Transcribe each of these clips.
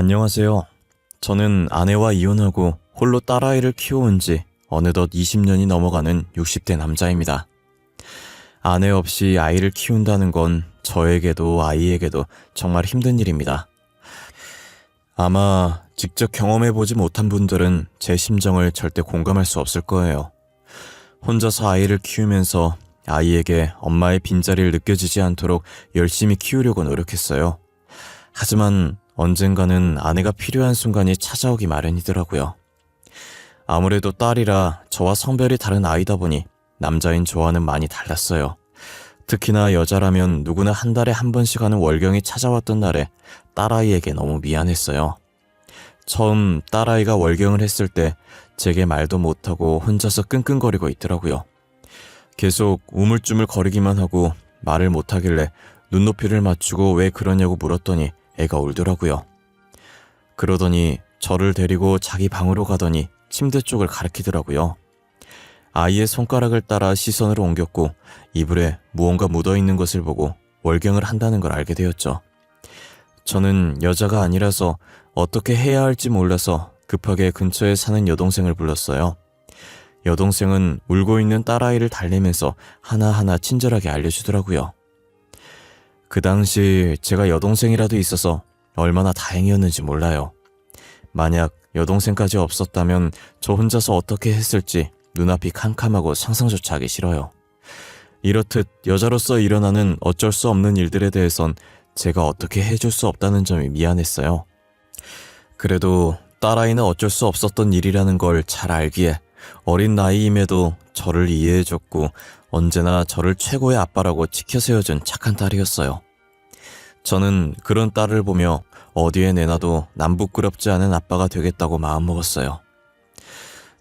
안녕하세요. 저는 아내와 이혼하고 홀로 딸아이를 키워온 지 어느덧 20년이 넘어가는 60대 남자입니다. 아내 없이 아이를 키운다는 건 저에게도 아이에게도 정말 힘든 일입니다. 아마 직접 경험해보지 못한 분들은 제 심정을 절대 공감할 수 없을 거예요. 혼자서 아이를 키우면서 아이에게 엄마의 빈자리를 느껴지지 않도록 열심히 키우려고 노력했어요. 하지만 언젠가는 아내가 필요한 순간이 찾아오기 마련이더라고요. 아무래도 딸이라 저와 성별이 다른 아이다 보니 남자인 저와는 많이 달랐어요. 특히나 여자라면 누구나 한 달에 한 번씩 하는 월경이 찾아왔던 날에 딸아이에게 너무 미안했어요. 처음 딸아이가 월경을 했을 때 제게 말도 못하고 혼자서 끙끙거리고 있더라고요. 계속 우물쭈물 거리기만 하고 말을 못하길래 눈높이를 맞추고 왜 그러냐고 물었더니 애가 울더라고요. 그러더니 저를 데리고 자기 방으로 가더니 침대 쪽을 가리키더라고요. 아이의 손가락을 따라 시선을 옮겼고 이불에 무언가 묻어있는 것을 보고 월경을 한다는 걸 알게 되었죠. 저는 여자가 아니라서 어떻게 해야 할지 몰라서 급하게 근처에 사는 여동생을 불렀어요. 여동생은 울고 있는 딸아이를 달래면서 하나하나 친절하게 알려주더라고요. 그 당시 제가 여동생이라도 있어서 얼마나 다행이었는지 몰라요. 만약 여동생까지 없었다면 저 혼자서 어떻게 했을지 눈앞이 캄캄하고 상상조차 하기 싫어요. 이렇듯 여자로서 일어나는 어쩔 수 없는 일들에 대해선 제가 어떻게 해줄 수 없다는 점이 미안했어요. 그래도 딸아이는 어쩔 수 없었던 일이라는 걸 잘 알기에 어린 나이임에도 저를 이해해줬고 언제나 저를 최고의 아빠라고 지켜세워준 착한 딸이었어요. 저는 그런 딸을 보며 어디에 내놔도 남부끄럽지 않은 아빠가 되겠다고 마음먹었어요.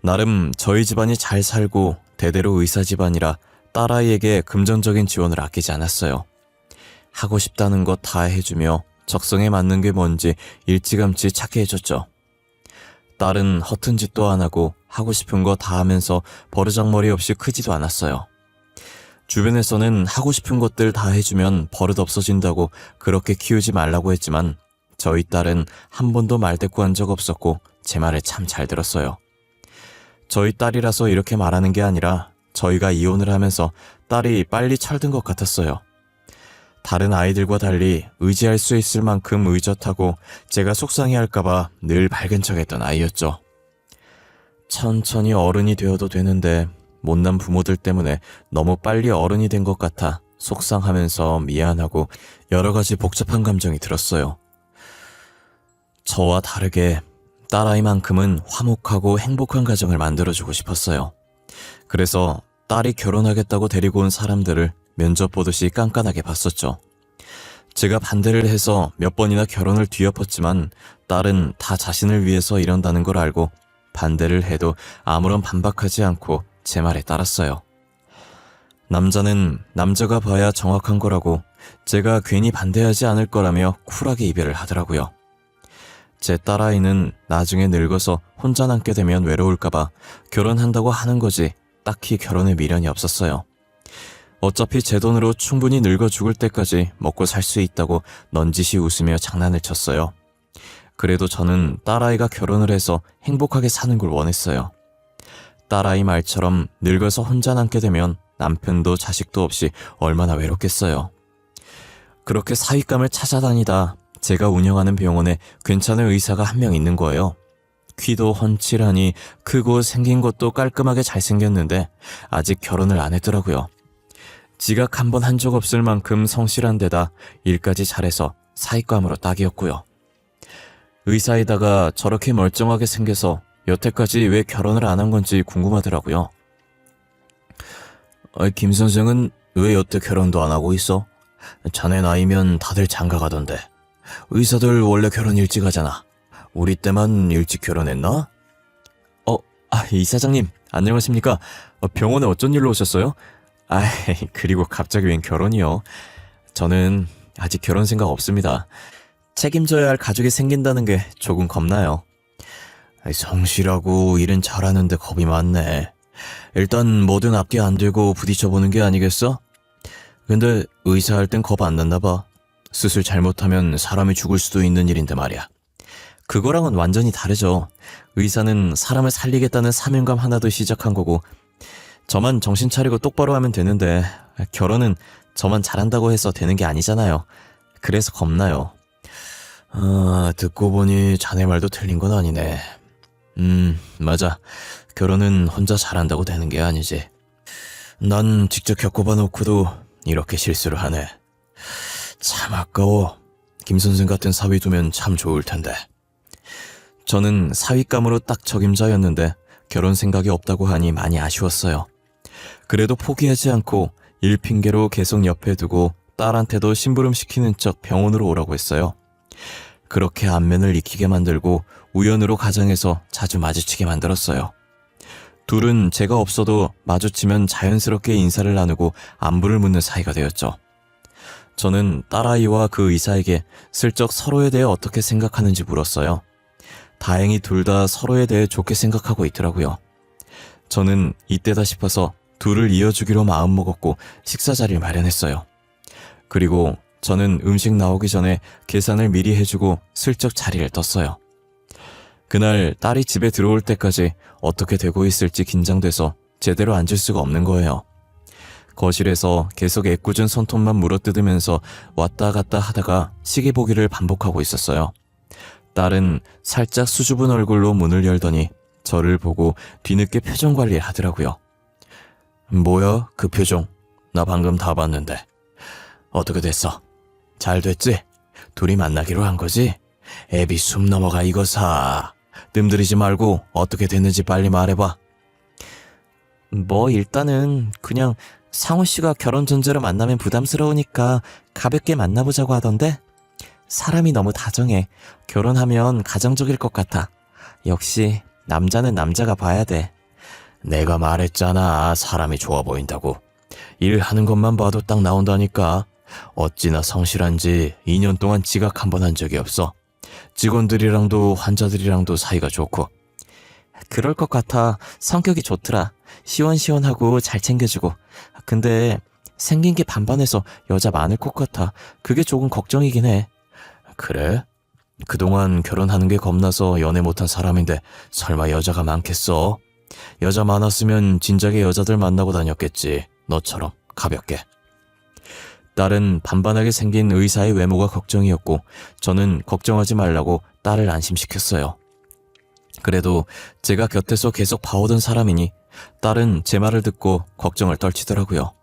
나름 저희 집안이 잘 살고 대대로 의사 집안이라 딸아이에게 금전적인 지원을 아끼지 않았어요. 하고 싶다는 거 다 해주며 적성에 맞는 게 뭔지 일찌감치 찾게 해줬죠. 딸은 허튼 짓도 안 하고 하고 싶은 거 다 하면서 버르장머리 없이 크지도 않았어요. 주변에서는 하고 싶은 것들 다 해주면 버릇 없어진다고 그렇게 키우지 말라고 했지만 저희 딸은 한 번도 말대꾸한 적 없었고 제 말을 참 잘 들었어요. 저희 딸이라서 이렇게 말하는 게 아니라 저희가 이혼을 하면서 딸이 빨리 철든 것 같았어요. 다른 아이들과 달리 의지할 수 있을 만큼 의젓하고 제가 속상해할까봐 늘 밝은 척했던 아이였죠. 천천히 어른이 되어도 되는데 못난 부모들 때문에 너무 빨리 어른이 된 것 같아 속상하면서 미안하고 여러 가지 복잡한 감정이 들었어요. 저와 다르게 딸아이만큼은 화목하고 행복한 가정을 만들어주고 싶었어요. 그래서 딸이 결혼하겠다고 데리고 온 사람들을 면접 보듯이 깐깐하게 봤었죠. 제가 반대를 해서 몇 번이나 결혼을 뒤엎었지만 딸은 다 자신을 위해서 이런다는 걸 알고 반대를 해도 아무런 반박하지 않고 제 말에 따랐어요. 남자는 남자가 봐야 정확한 거라고 제가 괜히 반대하지 않을 거라며 쿨하게 이별을 하더라고요. 제 딸아이는 나중에 늙어서 혼자 남게 되면 외로울까봐 결혼한다고 하는 거지 딱히 결혼에 미련이 없었어요. 어차피 제 돈으로 충분히 늙어 죽을 때까지 먹고 살 수 있다고 넌지시 웃으며 장난을 쳤어요. 그래도 저는 딸아이가 결혼을 해서 행복하게 사는 걸 원했어요. 딸아이 말처럼 늙어서 혼자 남게 되면 남편도 자식도 없이 얼마나 외롭겠어요. 그렇게 사윗감을 찾아다니다 제가 운영하는 병원에 괜찮은 의사가 한 명 있는 거예요. 키도 훤칠하니 크고 생긴 것도 깔끔하게 잘생겼는데 아직 결혼을 안 했더라고요. 지각 한 번 한 적 없을 만큼 성실한 데다 일까지 잘해서 사윗감으로 딱이었고요. 의사에다가 저렇게 멀쩡하게 생겨서 여태까지 왜 결혼을 안 한 건지 궁금하더라고요. 김 선생은 왜 여태 결혼도 안 하고 있어? 자네 나이면 다들 장가가던데. 의사들 원래 결혼 일찍 하잖아. 우리 때만 일찍 결혼했나? 이사장님 안녕하십니까? 병원에 어쩐 일로 오셨어요? 그리고 갑자기 웬 결혼이요? 저는 아직 결혼 생각 없습니다. 책임져야 할 가족이 생긴다는 게 조금 겁나요. 성실하고 일은 잘하는데 겁이 많네. 일단 뭐든 앞뒤 안 들고 부딪혀보는 게 아니겠어? 근데 의사 할 땐 겁 안 났나 봐. 수술 잘못하면 사람이 죽을 수도 있는 일인데 말이야. 그거랑은 완전히 다르죠. 의사는 사람을 살리겠다는 사명감 하나도 시작한 거고, 저만 정신 차리고 똑바로 하면 되는데, 결혼은 저만 잘한다고 해서 되는 게 아니잖아요. 그래서 겁나요. 듣고 보니 자네 말도 틀린 건 아니네. 맞아. 결혼은 혼자 잘한다고 되는 게 아니지. 난 직접 겪어봐 놓고도 이렇게 실수를 하네. 참 아까워. 김 선생 같은 사위 두면 참 좋을 텐데. 저는 사위감으로 딱 적임자였는데 결혼 생각이 없다고 하니 많이 아쉬웠어요. 그래도 포기하지 않고 일 핑계로 계속 옆에 두고 딸한테도 심부름 시키는 척 병원으로 오라고 했어요. 그렇게 안면을 익히게 만들고 우연으로 가정에서 자주 마주치게 만들었어요. 둘은 제가 없어도 마주치면 자연스럽게 인사를 나누고 안부를 묻는 사이가 되었죠. 저는 딸아이와 그 의사에게 슬쩍 서로에 대해 어떻게 생각하는지 물었어요. 다행히 둘 다 서로에 대해 좋게 생각하고 있더라고요. 저는 이때다 싶어서 둘을 이어주기로 마음먹었고 식사 자리를 마련했어요. 그리고 저는 음식 나오기 전에 계산을 미리 해주고 슬쩍 자리를 떴어요. 그날 딸이 집에 들어올 때까지 어떻게 되고 있을지 긴장돼서 제대로 앉을 수가 없는 거예요. 거실에서 계속 애꿎은 손톱만 물어뜯으면서 왔다 갔다 하다가 시계 보기를 반복하고 있었어요. 딸은 살짝 수줍은 얼굴로 문을 열더니 저를 보고 뒤늦게 표정 관리를 하더라고요. 뭐야, 그 표정? 나 방금 다 봤는데. 어떻게 됐어? 잘 됐지? 둘이 만나기로 한 거지? 애비 숨 넘어가 이거 사. 뜸들이지 말고 어떻게 됐는지 빨리 말해봐. 일단은 그냥 상우 씨가 결혼 전제로 만나면 부담스러우니까 가볍게 만나보자고 하던데? 사람이 너무 다정해. 결혼하면 가정적일 것 같아. 역시 남자는 남자가 봐야 돼. 내가 말했잖아. 사람이 좋아 보인다고. 일하는 것만 봐도 딱 나온다니까. 어찌나 성실한지 2년 동안 지각 한 번 한 적이 없어. 직원들이랑도 환자들이랑도 사이가 좋고. 그럴 것 같아. 성격이 좋더라. 시원시원하고 잘 챙겨주고. 근데 생긴 게 반반해서 여자 많을 것 같아. 그게 조금 걱정이긴 해. 그래? 그동안 결혼하는 게 겁나서 연애 못한 사람인데 설마 여자가 많겠어? 여자 많았으면 진작에 여자들 만나고 다녔겠지. 너처럼 가볍게. 딸은 반반하게 생긴 의사의 외모가 걱정이었고 저는 걱정하지 말라고 딸을 안심시켰어요. 그래도 제가 곁에서 계속 봐오던 사람이니 딸은 제 말을 듣고 걱정을 떨치더라고요.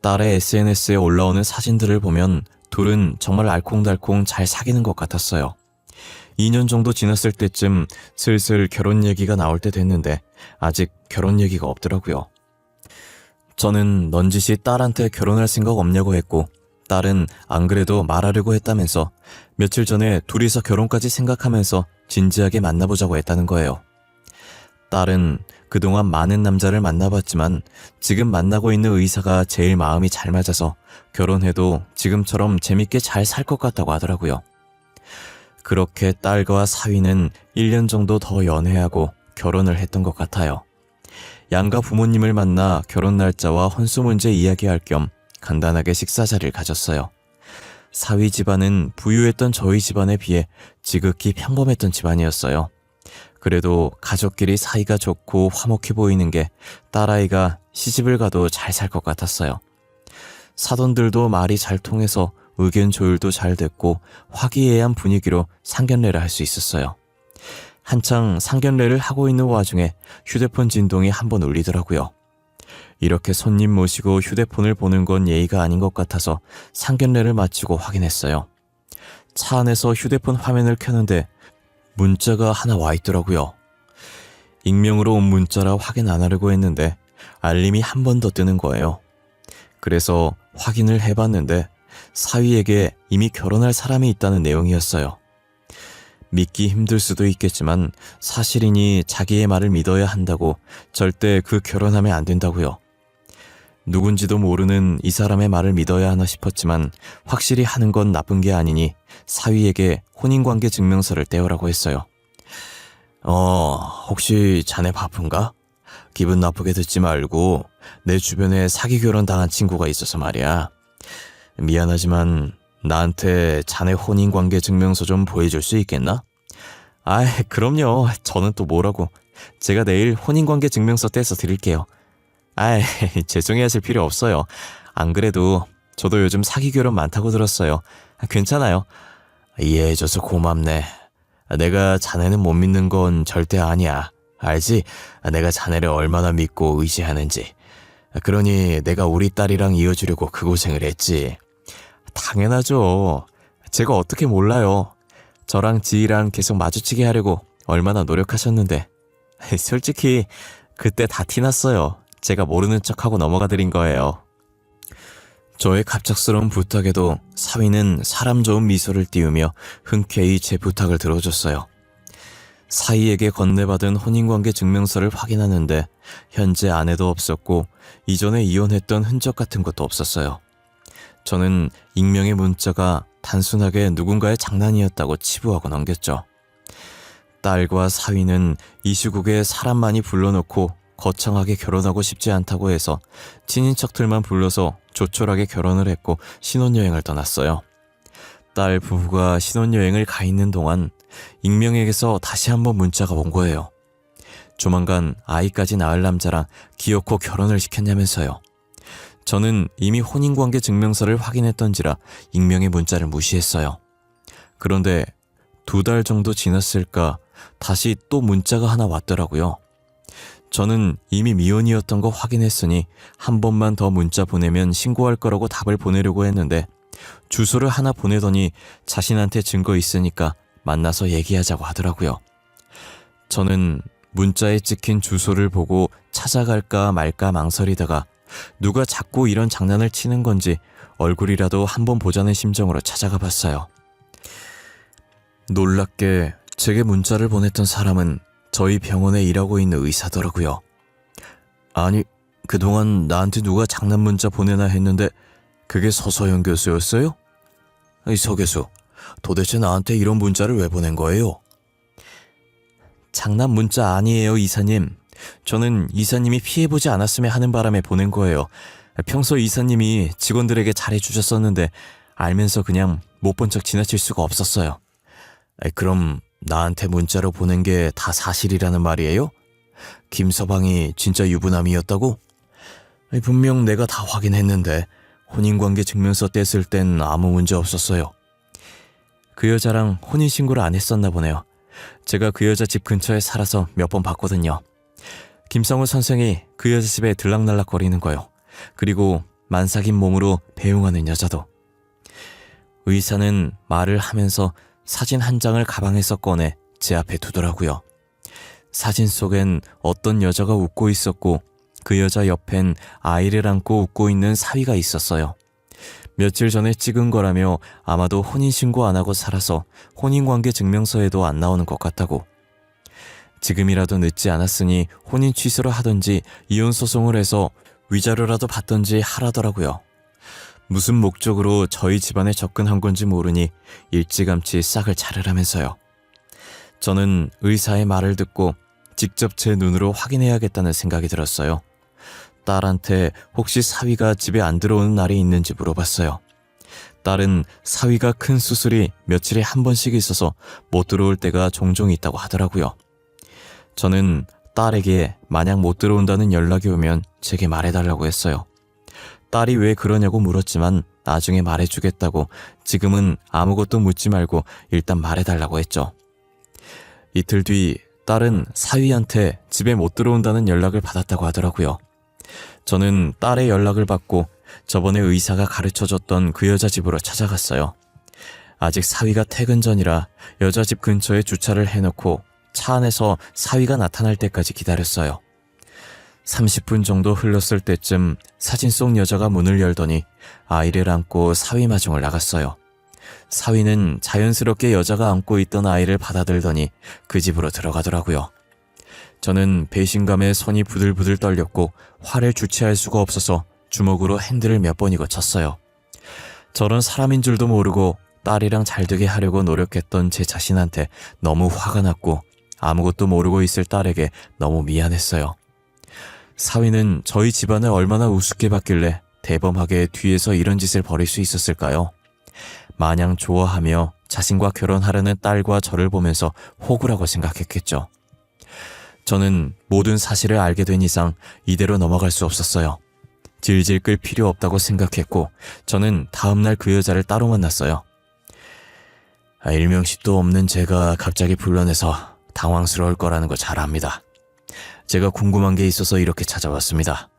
딸의 SNS에 올라오는 사진들을 보면 둘은 정말 알콩달콩 잘 사귀는 것 같았어요. 2년 정도 지났을 때쯤 슬슬 결혼 얘기가 나올 때 됐는데 아직 결혼 얘기가 없더라고요. 저는 넌지시 딸한테 결혼할 생각 없냐고 했고 딸은 안 그래도 말하려고 했다면서 며칠 전에 둘이서 결혼까지 생각하면서 진지하게 만나보자고 했다는 거예요. 딸은 그동안 많은 남자를 만나봤지만 지금 만나고 있는 의사가 제일 마음이 잘 맞아서 결혼해도 지금처럼 재밌게 잘 살 것 같다고 하더라고요. 그렇게 딸과 사위는 1년 정도 더 연애하고 결혼을 했던 것 같아요. 양가 부모님을 만나 결혼 날짜와 혼수 문제 이야기할 겸 간단하게 식사 자리를 가졌어요. 사위 집안은 부유했던 저희 집안에 비해 지극히 평범했던 집안이었어요. 그래도 가족끼리 사이가 좋고 화목해 보이는 게 딸아이가 시집을 가도 잘 살 것 같았어요. 사돈들도 말이 잘 통해서 의견 조율도 잘 됐고 화기애애한 분위기로 상견례를 할 수 있었어요. 한창 상견례를 하고 있는 와중에 휴대폰 진동이 한번 울리더라고요. 이렇게 손님 모시고 휴대폰을 보는 건 예의가 아닌 것 같아서 상견례를 마치고 확인했어요. 차 안에서 휴대폰 화면을 켜는데 문자가 하나 와 있더라고요. 익명으로 온 문자라 확인 안 하려고 했는데 알림이 한 번 더 뜨는 거예요. 그래서 확인을 해봤는데 사위에게 이미 결혼할 사람이 있다는 내용이었어요. 믿기 힘들 수도 있겠지만 사실이니 자기의 말을 믿어야 한다고 절대 그 결혼하면 안 된다고요. 누군지도 모르는 이 사람의 말을 믿어야 하나 싶었지만 확실히 하는 건 나쁜 게 아니니 사위에게 혼인관계 증명서를 떼오라고 했어요. 혹시 자네 바쁜가? 기분 나쁘게 듣지 말고 내 주변에 사기 결혼 당한 친구가 있어서 말이야. 미안하지만 나한테 자네 혼인관계 증명서 좀 보여줄 수 있겠나? 그럼요. 저는 또 뭐라고. 제가 내일 혼인관계 증명서 떼서 드릴게요. 죄송해 하실 필요 없어요. 안 그래도 저도 요즘 사기 결혼 많다고 들었어요. 괜찮아요. 이해해줘서 고맙네. 내가 자네는 못 믿는 건 절대 아니야. 알지? 내가 자네를 얼마나 믿고 의지하는지. 그러니 내가 우리 딸이랑 이어주려고 그 고생을 했지. 당연하죠. 제가 어떻게 몰라요. 저랑 지희랑 계속 마주치게 하려고 얼마나 노력하셨는데. 솔직히 그때 다 티났어요. 제가 모르는 척하고 넘어가드린 거예요. 저의 갑작스러운 부탁에도 사위는 사람 좋은 미소를 띄우며 흔쾌히 제 부탁을 들어줬어요. 사위에게 건네받은 혼인관계 증명서를 확인하는데 현재 아내도 없었고 이전에 이혼했던 흔적 같은 것도 없었어요. 저는 익명의 문자가 단순하게 누군가의 장난이었다고 치부하고 넘겼죠. 딸과 사위는 이 시국에 사람 많이 불러놓고 거창하게 결혼하고 싶지 않다고 해서 친인척들만 불러서 조촐하게 결혼을 했고 신혼여행을 떠났어요. 딸 부부가 신혼여행을 가 있는 동안 익명에게서 다시 한번 문자가 온 거예요. 조만간 아이까지 낳을 남자랑 기어코 결혼을 시켰냐면서요. 저는 이미 혼인관계 증명서를 확인했던지라 익명의 문자를 무시했어요. 그런데 2달 정도 지났을까 다시 또 문자가 하나 왔더라고요. 저는 이미 미혼이었던 거 확인했으니 한 번만 더 문자 보내면 신고할 거라고 답을 보내려고 했는데 주소를 하나 보내더니 자신한테 증거 있으니까 만나서 얘기하자고 하더라고요. 저는 문자에 찍힌 주소를 보고 찾아갈까 말까 망설이다가 누가 자꾸 이런 장난을 치는 건지 얼굴이라도 한번 보자는 심정으로 찾아가 봤어요. 놀랍게 제게 문자를 보냈던 사람은 저희 병원에 일하고 있는 의사더라고요. 아니, 그동안 나한테 누가 장난 문자 보내나 했는데 그게 서서연 교수였어요? 서 교수, 도대체 나한테 이런 문자를 왜 보낸 거예요? 장난 문자 아니에요, 이사님. 저는 이사님이 피해보지 않았으면 하는 바람에 보낸 거예요. 평소 이사님이 직원들에게 잘해주셨었는데 알면서 그냥 못 본 척 지나칠 수가 없었어요. 그럼 나한테 문자로 보낸 게 다 사실이라는 말이에요? 김서방이 진짜 유부남이었다고? 분명 내가 다 확인했는데 혼인관계 증명서 뗐을 땐 아무 문제 없었어요. 그 여자랑 혼인신고를 안 했었나 보네요. 제가 그 여자 집 근처에 살아서 몇 번 봤거든요. 김성우 선생이 그 여자 집에 들락날락 거리는 거요. 그리고 만삭인 몸으로 배웅하는 여자도. 의사는 말을 하면서 사진 한 장을 가방에서 꺼내 제 앞에 두더라고요. 사진 속엔 어떤 여자가 웃고 있었고 그 여자 옆엔 아이를 안고 웃고 있는 사위가 있었어요. 며칠 전에 찍은 거라며 아마도 혼인신고 안 하고 살아서 혼인관계 증명서에도 안 나오는 것 같다고. 지금이라도 늦지 않았으니 혼인 취소를 하든지 이혼소송을 해서 위자료라도 받든지 하라더라고요. 무슨 목적으로 저희 집안에 접근한 건지 모르니 일찌감치 싹을 자르라면서요. 저는 의사의 말을 듣고 직접 제 눈으로 확인해야겠다는 생각이 들었어요. 딸한테 혹시 사위가 집에 안 들어오는 날이 있는지 물어봤어요. 딸은 사위가 큰 수술이 며칠에 한 번씩 있어서 못 들어올 때가 종종 있다고 하더라고요. 저는 딸에게 만약 못 들어온다는 연락이 오면 제게 말해달라고 했어요. 딸이 왜 그러냐고 물었지만 나중에 말해주겠다고 지금은 아무것도 묻지 말고 일단 말해달라고 했죠. 이틀 뒤 딸은 사위한테 집에 못 들어온다는 연락을 받았다고 하더라고요. 저는 딸의 연락을 받고 저번에 의사가 가르쳐줬던 그 여자 집으로 찾아갔어요. 아직 사위가 퇴근 전이라 여자 집 근처에 주차를 해놓고 차 안에서 사위가 나타날 때까지 기다렸어요. 30분 정도 흘렀을 때쯤 사진 속 여자가 문을 열더니 아이를 안고 사위 마중을 나갔어요. 사위는 자연스럽게 여자가 안고 있던 아이를 받아들더니 그 집으로 들어가더라고요. 저는 배신감에 손이 부들부들 떨렸고 화를 주체할 수가 없어서 주먹으로 핸들을 몇 번이고 쳤어요. 저런 사람인 줄도 모르고 딸이랑 잘 되게 하려고 노력했던 제 자신한테 너무 화가 났고 아무것도 모르고 있을 딸에게 너무 미안했어요. 사위는 저희 집안을 얼마나 우습게 봤길래 대범하게 뒤에서 이런 짓을 벌일 수 있었을까요? 마냥 좋아하며 자신과 결혼하려는 딸과 저를 보면서 호구라고 생각했겠죠. 저는 모든 사실을 알게 된 이상 이대로 넘어갈 수 없었어요. 질질 끌 필요 없다고 생각했고 저는 다음날 그 여자를 따로 만났어요. 일명식도 없는 제가 갑자기 불러내서 당황스러울 거라는 거 잘 압니다. 제가 궁금한 게 있어서 이렇게 찾아왔습니다.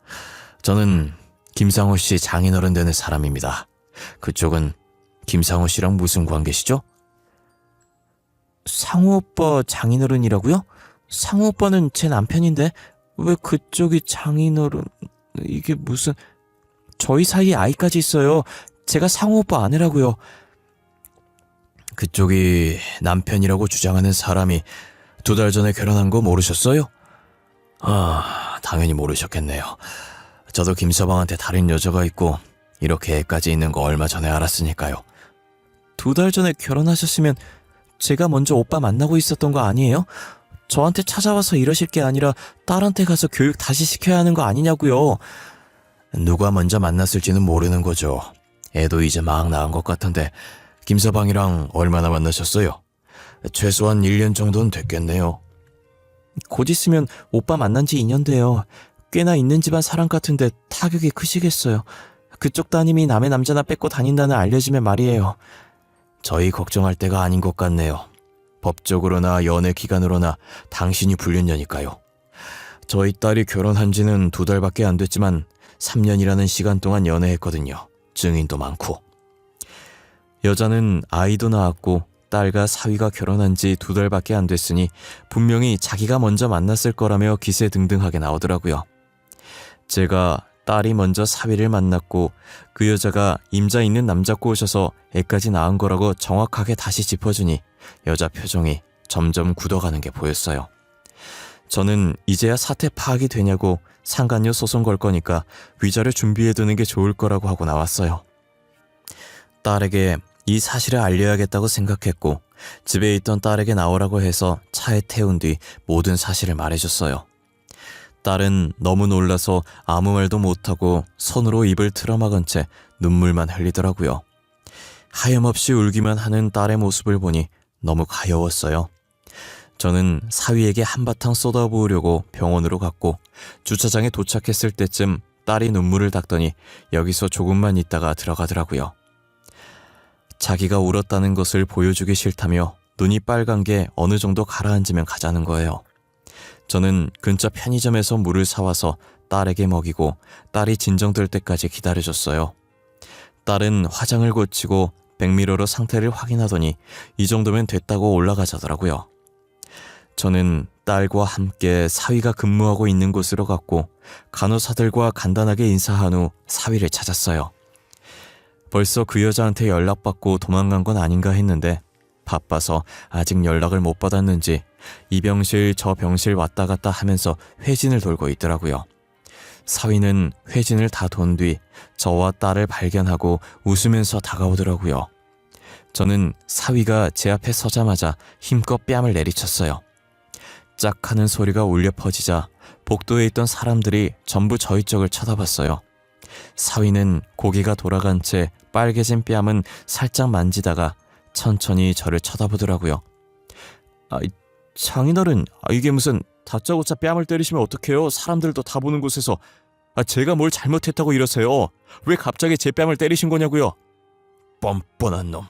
저는 김상호 씨 장인어른 되는 사람입니다. 그쪽은 김상호 씨랑 무슨 관계시죠? 상호 오빠 장인어른이라고요? 상호 오빠는 제 남편인데 왜 그쪽이 장인어른... 이게 무슨... 저희 사이에 아이까지 있어요. 제가 상호 오빠 아내라고요. 그쪽이 남편이라고 주장하는 사람이 2달 전에 결혼한 거 모르셨어요? 당연히 모르셨겠네요. 저도 김서방한테 다른 여자가 있고 이렇게 애까지 있는 거 얼마 전에 알았으니까요. 2달 전에 결혼하셨으면 제가 먼저 오빠 만나고 있었던 거 아니에요? 저한테 찾아와서 이러실 게 아니라 딸한테 가서 교육 다시 시켜야 하는 거 아니냐고요. 누가 먼저 만났을지는 모르는 거죠. 애도 이제 막 낳은 것 같은데 김서방이랑 얼마나 만나셨어요? 최소한 1년 정도는 됐겠네요. 곧 있으면 오빠 만난 지 2년 돼요. 꽤나 있는 집안 사람 같은데 타격이 크시겠어요. 그쪽 따님이 남의 남자나 뺏고 다닌다는 알려지면 말이에요. 저희 걱정할 때가 아닌 것 같네요. 법적으로나 연애 기간으로나 당신이 불륜녀니까요. 저희 딸이 결혼한 지는 2달밖에 안 됐지만 3년이라는 시간 동안 연애했거든요. 증인도 많고. 여자는 아이도 낳았고 딸과 사위가 결혼한 지 2달밖에 안 됐으니 분명히 자기가 먼저 만났을 거라며 기세등등하게 나오더라고요. 제가 딸이 먼저 사위를 만났고 그 여자가 임자 있는 남자 꼬셔서 애까지 낳은 거라고 정확하게 다시 짚어주니 여자 표정이 점점 굳어가는 게 보였어요. 저는 이제야 사태 파악이 되냐고 상간녀 소송 걸 거니까 위자료 준비해두는 게 좋을 거라고 하고 나왔어요. 딸에게 이 사실을 알려야겠다고 생각했고 집에 있던 딸에게 나오라고 해서 차에 태운 뒤 모든 사실을 말해줬어요. 딸은 너무 놀라서 아무 말도 못하고 손으로 입을 틀어막은 채 눈물만 흘리더라고요. 하염없이 울기만 하는 딸의 모습을 보니 너무 가여웠어요. 저는 사위에게 한바탕 쏟아부으려고 병원으로 갔고 주차장에 도착했을 때쯤 딸이 눈물을 닦더니 여기서 조금만 있다가 들어가더라고요. 자기가 울었다는 것을 보여주기 싫다며 눈이 빨간 게 어느 정도 가라앉으면 가자는 거예요. 저는 근처 편의점에서 물을 사와서 딸에게 먹이고 딸이 진정될 때까지 기다려줬어요. 딸은 화장을 고치고 백미러로 상태를 확인하더니 이 정도면 됐다고 올라가자더라고요. 저는 딸과 함께 사위가 근무하고 있는 곳으로 갔고 간호사들과 간단하게 인사한 후 사위를 찾았어요. 벌써 그 여자한테 연락받고 도망간 건 아닌가 했는데 바빠서 아직 연락을 못 받았는지 이 병실 저 병실 왔다 갔다 하면서 회진을 돌고 있더라고요. 사위는 회진을 다 돈 뒤 저와 딸을 발견하고 웃으면서 다가오더라고요. 저는 사위가 제 앞에 서자마자 힘껏 뺨을 내리쳤어요. 짝 하는 소리가 울려 퍼지자 복도에 있던 사람들이 전부 저희 쪽을 쳐다봤어요. 사위는 고개가 돌아간 채 빨개진 뺨은 살짝 만지다가 천천히 저를 쳐다보더라고요. 장인어른, 이게 무슨 다짜고짜 뺨을 때리시면 어떡해요? 사람들도 다 보는 곳에서. 제가 뭘 잘못했다고 이러세요? 왜 갑자기 제 뺨을 때리신 거냐고요? 뻔뻔한 놈.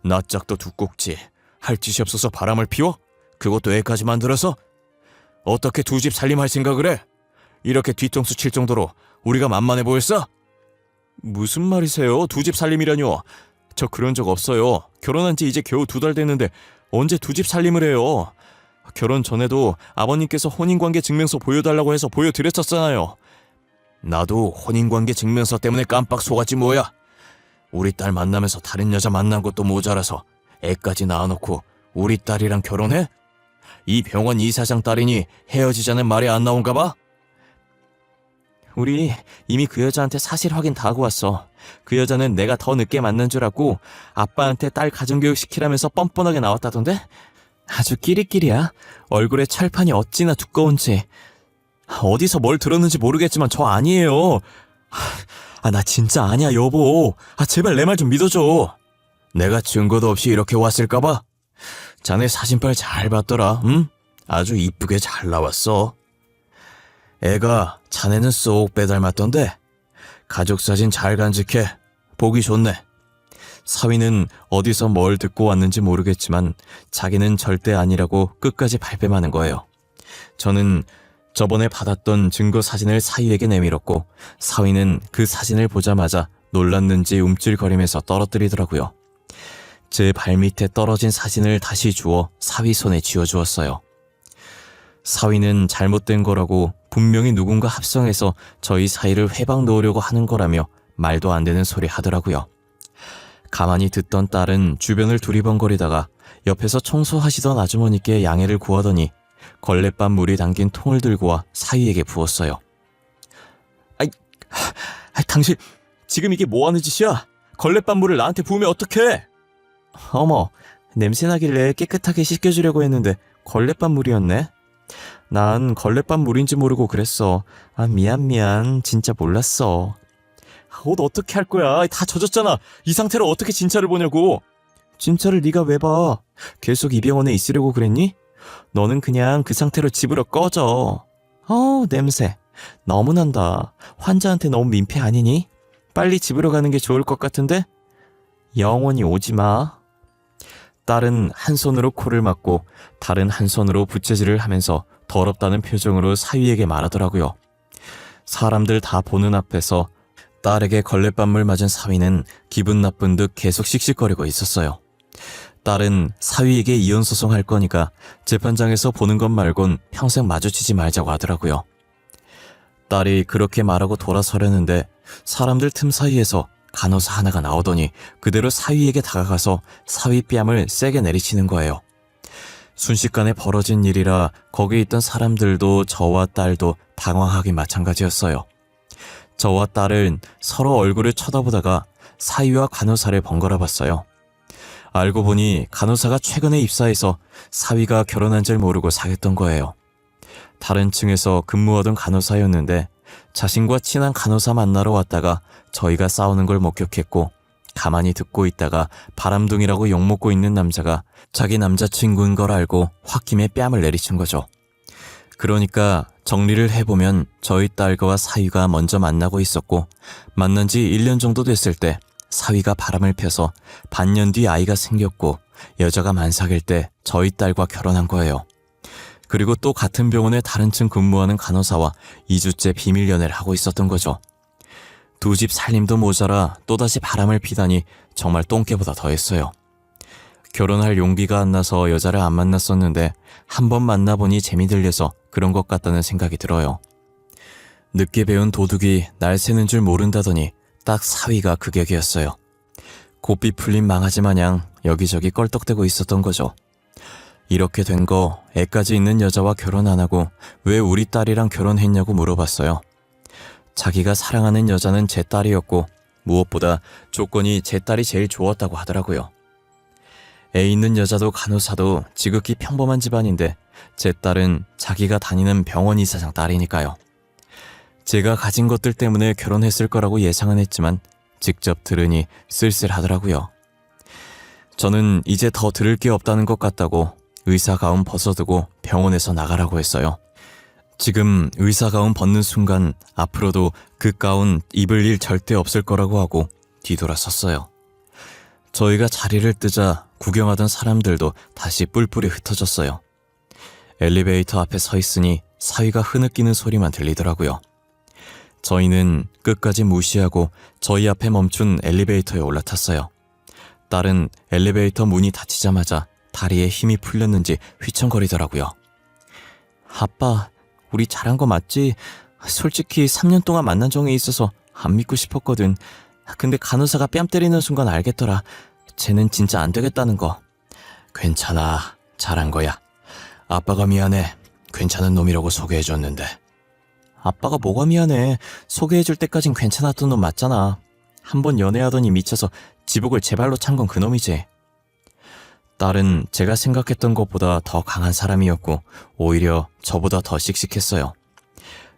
나 짝도 두껍지. 할 짓이 없어서 바람을 피워? 그것도 애까지 만들어서? 어떻게 2집 살림할 생각을 해? 이렇게 뒤통수 칠 정도로 우리가 만만해 보였어? 무슨 말이세요? 2집 살림이라뇨. 저 그런 적 없어요. 결혼한 지 이제 겨우 2달 됐는데 언제 2집 살림을 해요. 결혼 전에도 아버님께서 혼인관계 증명서 보여달라고 해서 보여드렸었잖아요. 나도 혼인관계 증명서 때문에 깜빡 속았지 뭐야. 우리 딸 만나면서 다른 여자 만난 것도 모자라서 애까지 낳아놓고 우리 딸이랑 결혼해? 이 병원 이사장 딸이니 헤어지자는 말이 안 나온가 봐? 우리 이미 그 여자한테 사실 확인 다 하고 왔어. 그 여자는 내가 더 늦게 만난 줄 알고 아빠한테 딸 가정교육 시키라면서 뻔뻔하게 나왔다던데? 아주 끼리끼리야. 얼굴에 철판이 어찌나 두꺼운지. 어디서 뭘 들었는지 모르겠지만 저 아니에요. 나 진짜 아니야 여보. 제발 내 말 좀 믿어줘. 내가 증거도 없이 이렇게 왔을까봐? 자네 사진빨 잘 봤더라, 응? 아주 이쁘게 잘 나왔어. 애가 자네는 쏙 빼닮았던데 가족 사진 잘 간직해. 보기 좋네. 사위는 어디서 뭘 듣고 왔는지 모르겠지만 자기는 절대 아니라고 끝까지 발뺌하는 거예요. 저는 저번에 받았던 증거 사진을 사위에게 내밀었고 사위는 그 사진을 보자마자 놀랐는지 움찔거리면서 떨어뜨리더라고요. 제 발밑에 떨어진 사진을 다시 주워 사위 손에 쥐어주었어요. 사위는 잘못된 거라고 분명히 누군가 합성해서 저희 사이를 회방 놓으려고 하는 거라며 말도 안 되는 소리 하더라고요. 가만히 듣던 딸은 주변을 두리번거리다가 옆에서 청소하시던 아주머니께 양해를 구하더니 걸레밥 물이 담긴 통을 들고 와 사위에게 부었어요. 당신 지금 이게 뭐하는 짓이야? 걸레밥 물을 나한테 부으면 어떡해? 어머, 냄새나길래 깨끗하게 씻겨주려고 했는데 걸레밥 물이었네? 난 걸레밥 물인지 모르고 그랬어. 미안. 진짜 몰랐어. 옷 어떻게 할 거야? 다 젖었잖아. 이 상태로 어떻게 진짜를 보냐고. 진짜를 네가 왜 봐? 계속 이 병원에 있으려고 그랬니? 너는 그냥 그 상태로 집으로 꺼져. 냄새. 너무 난다. 환자한테 너무 민폐 아니니? 빨리 집으로 가는 게 좋을 것 같은데? 영원히 오지 마. 딸은 한 손으로 코를 막고 다른 한 손으로 부채질을 하면서 더럽다는 표정으로 사위에게 말하더라고요. 사람들 다 보는 앞에서 딸에게 걸레밥물 맞은 사위는 기분 나쁜 듯 계속 씩씩거리고 있었어요. 딸은 사위에게 이혼소송할 거니까 재판장에서 보는 것 말곤 평생 마주치지 말자고 하더라고요. 딸이 그렇게 말하고 돌아서려는데 사람들 틈 사이에서 간호사 하나가 나오더니 그대로 사위에게 다가가서 사위 뺨을 세게 내리치는 거예요. 순식간에 벌어진 일이라 거기 있던 사람들도 저와 딸도 당황하기 마찬가지였어요. 저와 딸은 서로 얼굴을 쳐다보다가 사위와 간호사를 번갈아 봤어요. 알고 보니 간호사가 최근에 입사해서 사위가 결혼한 줄 모르고 사귀었던 거예요. 다른 층에서 근무하던 간호사였는데 자신과 친한 간호사 만나러 왔다가 저희가 싸우는 걸 목격했고 가만히 듣고 있다가 바람둥이라고 욕먹고 있는 남자가 자기 남자친구인 걸 알고 홧김에 뺨을 내리친 거죠. 그러니까 정리를 해보면 저희 딸과 사위가 먼저 만나고 있었고 만난 지 1년 정도 됐을 때 사위가 바람을 펴서 반년 뒤 아이가 생겼고 여자가 만삭일 때 저희 딸과 결혼한 거예요. 그리고 또 같은 병원에 다른 층 근무하는 간호사와 2주째 비밀 연애를 하고 있었던 거죠. 두 집 살림도 모자라 또다시 바람을 피다니 정말 똥개보다 더했어요. 결혼할 용기가 안 나서 여자를 안 만났었는데 한 번 만나보니 재미 들려서 그런 것 같다는 생각이 들어요. 늦게 배운 도둑이 날 새는 줄 모른다더니 딱 사위가 그 격이었어요. 고삐 풀린 망아지 마냥 여기저기 껄떡대고 있었던 거죠. 이렇게 된 거 애까지 있는 여자와 결혼 안 하고 왜 우리 딸이랑 결혼했냐고 물어봤어요. 자기가 사랑하는 여자는 제 딸이었고 무엇보다 조건이 제 딸이 제일 좋았다고 하더라고요. 애 있는 여자도 간호사도 지극히 평범한 집안인데 제 딸은 자기가 다니는 병원 이사장 딸이니까요. 제가 가진 것들 때문에 결혼했을 거라고 예상은 했지만 직접 들으니 쓸쓸하더라고요. 저는 이제 더 들을 게 없다는 것 같다고 의사 가운 벗어두고 병원에서 나가라고 했어요. 지금 의사 가운 벗는 순간 앞으로도 그 가운 입을 일 절대 없을 거라고 하고 뒤돌아섰어요. 저희가 자리를 뜨자 구경하던 사람들도 다시 뿔뿔이 흩어졌어요. 엘리베이터 앞에 서 있으니 사위가 흐느끼는 소리만 들리더라고요. 저희는 끝까지 무시하고 저희 앞에 멈춘 엘리베이터에 올라탔어요. 딸은 엘리베이터 문이 닫히자마자 다리에 힘이 풀렸는지 휘청거리더라고요. 아빠, 우리 잘한 거 맞지? 솔직히 3년 동안 만난 정에 있어서 안 믿고 싶었거든. 근데 간호사가 뺨 때리는 순간 알겠더라. 쟤는 진짜 안 되겠다는 거. 괜찮아, 잘한 거야. 아빠가 미안해. 괜찮은 놈이라고 소개해줬는데. 아빠가 뭐가 미안해. 소개해줄 때까진 괜찮았던 놈 맞잖아. 한번 연애하더니 미쳐서 지복을 제 발로 찬 건 그놈이지. 딸은 제가 생각했던 것보다 더 강한 사람이었고 오히려 저보다 더 씩씩했어요.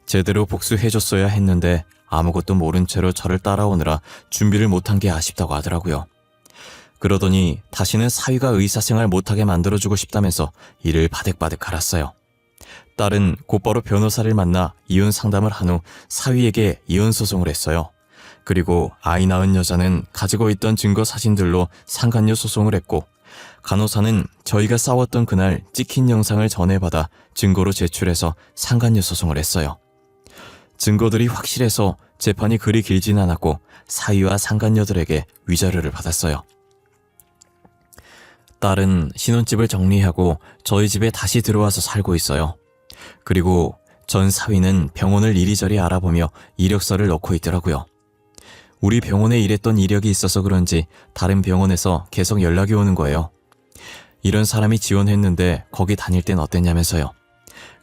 제대로 복수해줬어야 했는데 아무것도 모른 채로 저를 따라오느라 준비를 못한 게 아쉽다고 하더라고요. 그러더니 다시는 사위가 의사생활 못하게 만들어주고 싶다면서 이를 바득바득 갈았어요. 딸은 곧바로 변호사를 만나 이혼 상담을 한 후 사위에게 이혼 소송을 했어요. 그리고 아이 낳은 여자는 가지고 있던 증거 사진들로 상간녀 소송을 했고, 간호사는 저희가 싸웠던 그날 찍힌 영상을 전해받아 증거로 제출해서 상간녀 소송을 했어요. 증거들이 확실해서 재판이 그리 길진 않았고 사위와 상간녀들에게 위자료를 받았어요. 딸은 신혼집을 정리하고 저희 집에 다시 들어와서 살고 있어요. 그리고 전 사위는 병원을 이리저리 알아보며 이력서를 넣고 있더라고요. 우리 병원에 일했던 이력이 있어서 그런지 다른 병원에서 계속 연락이 오는 거예요. 이런 사람이 지원했는데 거기 다닐 땐 어땠냐면서요.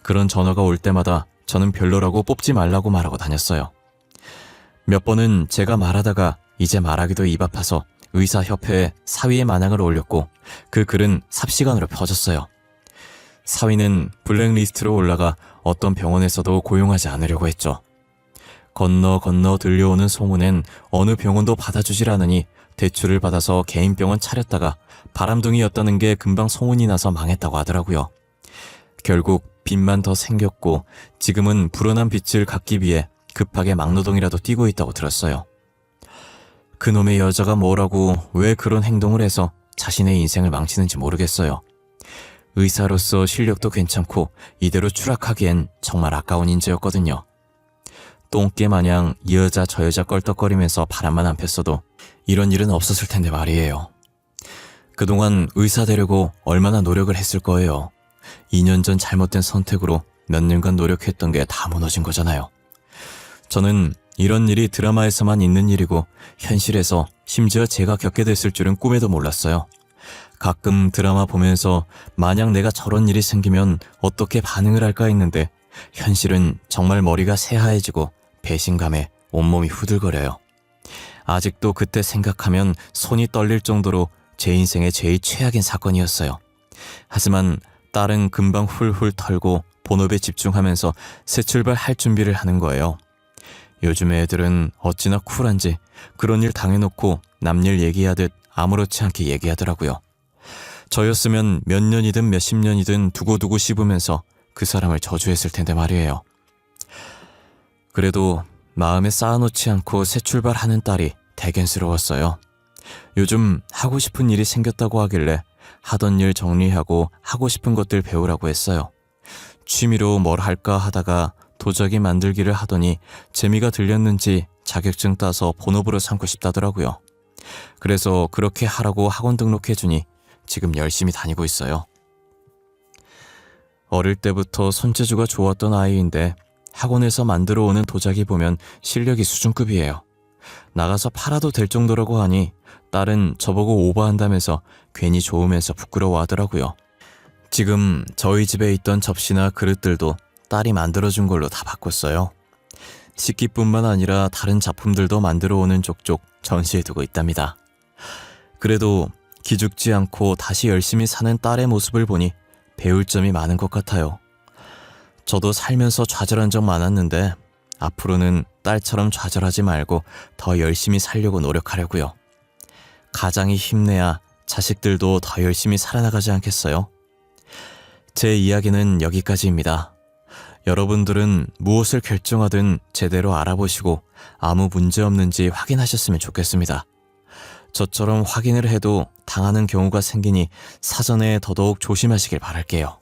그런 전화가 올 때마다 저는 별로라고 뽑지 말라고 말하고 다녔어요. 몇 번은 제가 말하다가 이제 말하기도 입 아파서 의사협회에 사위의 만행을 올렸고 그 글은 삽시간으로 퍼졌어요. 사위는 블랙리스트로 올라가 어떤 병원에서도 고용하지 않으려고 했죠. 건너 들려오는 소문엔 어느 병원도 받아주질 않으니 대출을 받아서 개인 병원 차렸다가 바람둥이였다는 게 금방 소문이 나서 망했다고 하더라고요. 결국 빚만 더 생겼고 지금은 불어난 빚을 갚기 위해 급하게 막노동이라도 뛰고 있다고 들었어요. 그놈의 여자가 뭐라고 왜 그런 행동을 해서 자신의 인생을 망치는지 모르겠어요. 의사로서 실력도 괜찮고 이대로 추락하기엔 정말 아까운 인재였거든요. 똥개 마냥 이 여자 저 여자 껄떡거리면서 바람만 안 폈어도 이런 일은 없었을 텐데 말이에요. 그동안 의사 되려고 얼마나 노력을 했을 거예요. 2년 전 잘못된 선택으로 몇 년간 노력했던 게 다 무너진 거잖아요. 저는 이런 일이 드라마에서만 있는 일이고 현실에서 심지어 제가 겪게 됐을 줄은 꿈에도 몰랐어요. 가끔 드라마 보면서 만약 내가 저런 일이 생기면 어떻게 반응을 할까 했는데 현실은 정말 머리가 새하얘지고 배신감에 온몸이 후들거려요. 아직도 그때 생각하면 손이 떨릴 정도로 제 인생의 제일 최악인 사건이었어요. 하지만 딸은 금방 훌훌 털고 본업에 집중하면서 새 출발할 준비를 하는 거예요. 요즘 애들은 어찌나 쿨한지 그런 일 당해놓고 남 일 얘기하듯 아무렇지 않게 얘기하더라고요. 저였으면 몇 년이든 몇십 년이든 두고두고 씹으면서 그 사람을 저주했을 텐데 말이에요. 그래도 마음에 쌓아놓지 않고 새 출발하는 딸이 대견스러웠어요. 요즘 하고 싶은 일이 생겼다고 하길래 하던 일 정리하고 하고 싶은 것들 배우라고 했어요. 취미로 뭘 할까 하다가 도자기 만들기를 하더니 재미가 들렸는지 자격증 따서 본업으로 삼고 싶다더라고요. 그래서 그렇게 하라고 학원 등록해주니 지금 열심히 다니고 있어요. 어릴 때부터 손재주가 좋았던 아이인데 학원에서 만들어 오는 도자기 보면 실력이 수준급이에요. 나가서 팔아도 될 정도라고 하니 딸은 저보고 오버한다면서 괜히 좋으면서 부끄러워하더라고요. 지금 저희 집에 있던 접시나 그릇들도 딸이 만들어준 걸로 다 바꿨어요. 식기뿐만 아니라 다른 작품들도 만들어 오는 족족 전시해두고 있답니다. 그래도 기죽지 않고 다시 열심히 사는 딸의 모습을 보니 배울 점이 많은 것 같아요. 저도 살면서 좌절한 적 많았는데 앞으로는 딸처럼 좌절하지 말고 더 열심히 살려고 노력하려고요. 가장이 힘내야 자식들도 더 열심히 살아나가지 않겠어요? 제 이야기는 여기까지입니다. 여러분들은 무엇을 결정하든 제대로 알아보시고 아무 문제 없는지 확인하셨으면 좋겠습니다. 저처럼 확인을 해도 당하는 경우가 생기니 사전에 더더욱 조심하시길 바랄게요.